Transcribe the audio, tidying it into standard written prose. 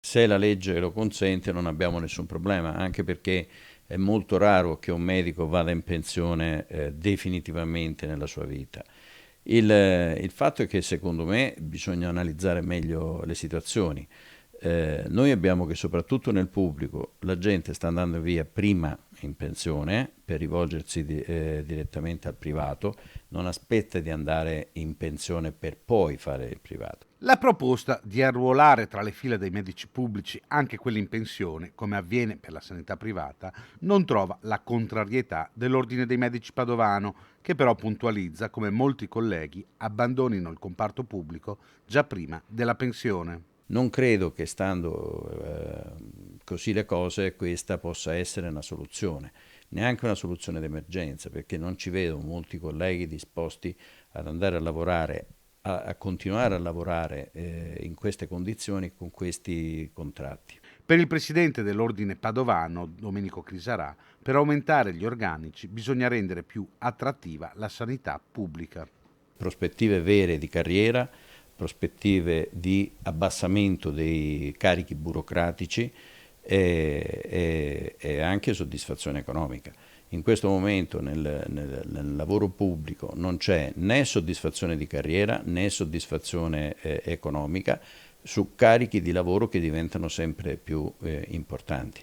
Se la legge lo consente non abbiamo nessun problema, anche perché è molto raro che un medico vada in pensione definitivamente nella sua vita. Il fatto è che secondo me bisogna analizzare meglio le situazioni. Noi abbiamo che soprattutto nel pubblico la gente sta andando via prima in pensione per rivolgersi direttamente al privato, non aspetta di andare in pensione per poi fare il privato. La proposta di arruolare tra le file dei medici pubblici anche quelli in pensione, come avviene per la sanità privata, non trova la contrarietà dell'Ordine dei Medici Padovano, che però puntualizza come molti colleghi abbandonino il comparto pubblico già prima della pensione. Non credo che stando così le cose questa possa essere una soluzione, neanche una soluzione d'emergenza, perché non ci vedo molti colleghi disposti ad andare a lavorare, a continuare a lavorare in queste condizioni con questi contratti. Per il presidente dell'Ordine Padovano, Domenico Crisarà, per aumentare gli organici bisogna rendere più attrattiva la sanità pubblica. Prospettive vere di carriera, prospettive di abbassamento dei carichi burocratici e anche soddisfazione economica. In questo momento nel lavoro pubblico non c'è né soddisfazione di carriera né soddisfazione economica su carichi di lavoro che diventano sempre più importanti.